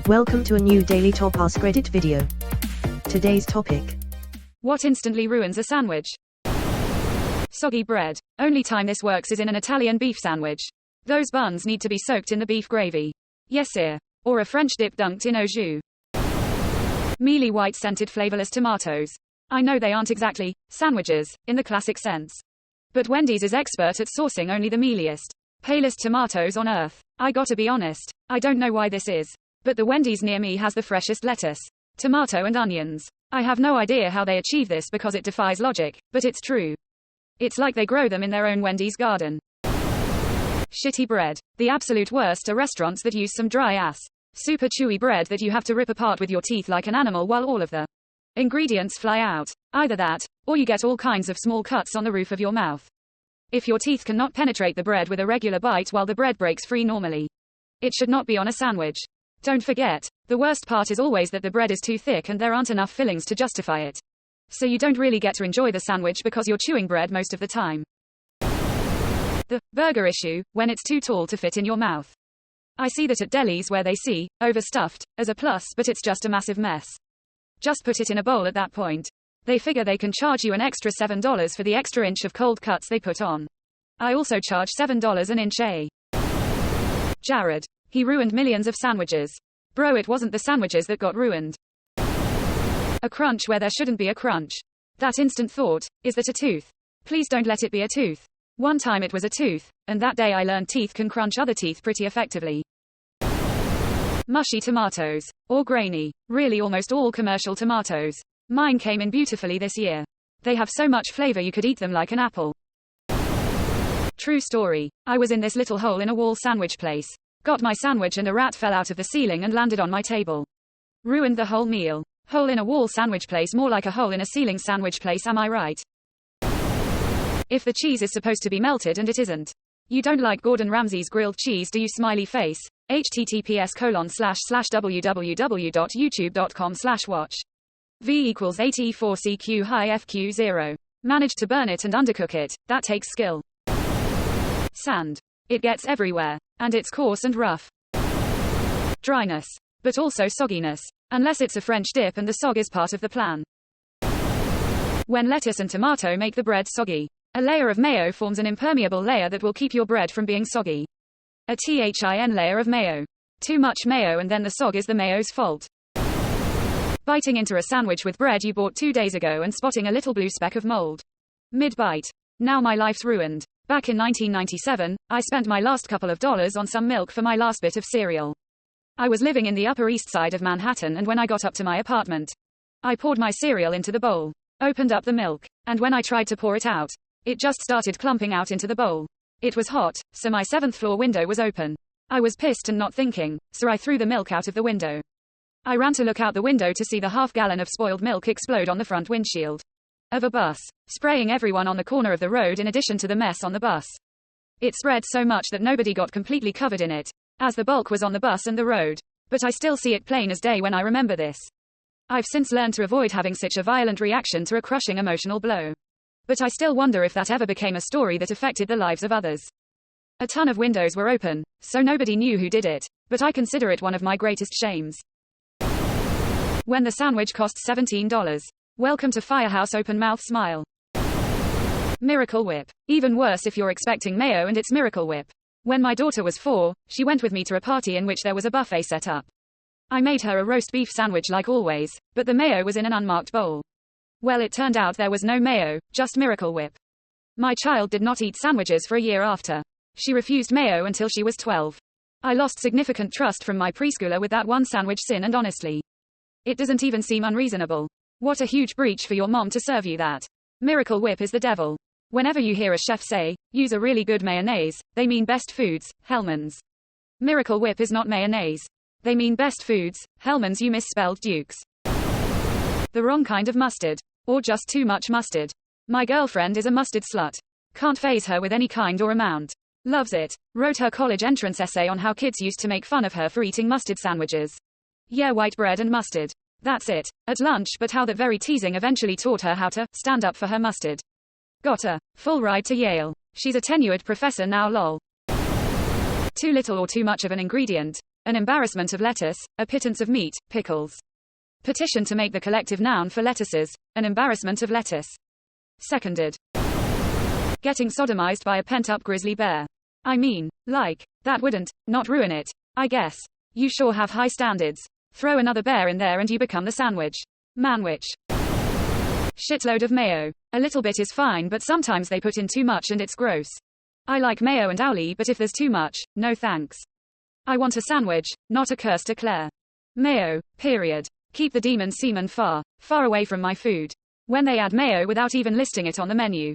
Welcome to a new daily top AskReddit video. Today's topic: what instantly ruins a sandwich? Soggy bread. Only time this works is in an Italian beef sandwich. Those buns need to be soaked in the beef gravy. Yes sir. Or a French dip dunked in au jus. Mealy white scented flavorless tomatoes. I know they aren't exactly sandwiches in the classic sense, but Wendy's is expert at sourcing only the mealiest, palest tomatoes on earth. I gotta be honest, I don't know why this is, but the Wendy's near me has the freshest lettuce, tomato and onions. I have no idea how they achieve this because it defies logic, but it's true. It's like they grow them in their own Wendy's garden. Shitty bread. The absolute worst are restaurants that use some dry ass, super chewy bread that you have to rip apart with your teeth like an animal while all of the ingredients fly out. Either that, or you get all kinds of small cuts on the roof of your mouth. If your teeth cannot penetrate the bread with a regular bite while the bread breaks free normally, it should not be on a sandwich. Don't forget, the worst part is always that the bread is too thick and there aren't enough fillings to justify it. So you don't really get to enjoy the sandwich because you're chewing bread most of the time. The burger issue, when it's too tall to fit in your mouth. I see that at delis where they see overstuffed as a plus, but it's just a massive mess. Just put it in a bowl at that point. They figure they can charge you an extra $7 for the extra inch of cold cuts they put on. I also charge $7 an inch. Jared. He ruined millions of sandwiches. Bro, it wasn't the sandwiches that got ruined. A crunch where there shouldn't be a crunch. That instant thought, is that a tooth? Please don't let it be a tooth. One time it was a tooth, and that day I learned teeth can crunch other teeth pretty effectively. Mushy tomatoes. Or grainy. Really almost all commercial tomatoes. Mine came in beautifully this year. They have so much flavor you could eat them like an apple. True story. I was in this little hole in a wall sandwich place. Got my sandwich and a rat fell out of the ceiling and landed on my table. Ruined the whole meal. Hole in a wall sandwich place, more like a hole in a ceiling sandwich place, am I right? If the cheese is supposed to be melted and it isn't. You don't like Gordon Ramsay's grilled cheese, do you, smiley face? https://www.youtube.com/watch. V equals AT4CQ high FQ0. Managed to burn it and undercook it, that takes skill. Sand. It gets everywhere, and it's coarse and rough. Dryness. But also sogginess. Unless it's a French dip and the sog is part of the plan. When lettuce and tomato make the bread soggy, a layer of mayo forms an impermeable layer that will keep your bread from being soggy. A thin layer of mayo. Too much mayo and then the sog is the mayo's fault. Biting into a sandwich with bread you bought 2 days ago and spotting a little blue speck of mold mid-bite. Now my life's ruined. Back in 1997, I spent my last couple of dollars on some milk for my last bit of cereal. I was living in the Upper East Side of Manhattan, and when I got up to my apartment, I poured my cereal into the bowl, opened up the milk, and when I tried to pour it out, it just started clumping out into the bowl. It was hot, so my 7th floor window was open. I was pissed and not thinking, so I threw the milk out of the window. I ran to look out the window to see the half-gallon of spoiled milk explode on the front windshield of a bus, spraying everyone on the corner of the road in addition to the mess on the bus. It spread so much that nobody got completely covered in it, as the bulk was on the bus and the road. But I still see it plain as day when I remember this. I've since learned to avoid having such a violent reaction to a crushing emotional blow. But I still wonder if that ever became a story that affected the lives of others. A ton of windows were open, so nobody knew who did it, but I consider it one of my greatest shames. When the sandwich costs $17. Welcome to Firehouse Open Mouth Smile. Miracle Whip. Even worse if you're expecting mayo and it's Miracle Whip. When my daughter was 4, she went with me to a party in which there was a buffet set up. I made her a roast beef sandwich like always, but the mayo was in an unmarked bowl. Well, it turned out there was no mayo, just Miracle Whip. My child did not eat sandwiches for a year after. She refused mayo until she was 12. I lost significant trust from my preschooler with that one sandwich sin, and honestly, it doesn't even seem unreasonable. What a huge breach for your mom to serve you that. Miracle Whip is the devil. Whenever you hear a chef say, use a really good mayonnaise, they mean Best Foods, Hellmann's. Miracle Whip is not mayonnaise. They mean Best Foods, Hellmann's. You misspelled Dukes. The wrong kind of mustard. Or just too much mustard. My girlfriend is a mustard slut. Can't faze her with any kind or amount. Loves it. Wrote her college entrance essay on how kids used to make fun of her for eating mustard sandwiches. Yeah, white bread and mustard. That's it. At lunch, but how that very teasing eventually taught her how to stand up for her mustard. Got a full ride to Yale. She's a tenured professor now, lol. Too little or too much of an ingredient. An embarrassment of lettuce, a pittance of meat, pickles. Petition to make the collective noun for lettuces, an embarrassment of lettuce. Seconded. Getting sodomized by a pent-up grizzly bear. I mean, like, that wouldn't, not ruin it, I guess. You sure have high standards. Throw another bear in there and you become the sandwich. Manwich. Shitload of mayo. A little bit is fine, but sometimes they put in too much and it's gross. I like mayo and owlie, but if there's too much, no thanks. I want a sandwich, not a cursed eclair. Mayo, period. Keep the demon semen far, far away from my food. When they add mayo without even listing it on the menu,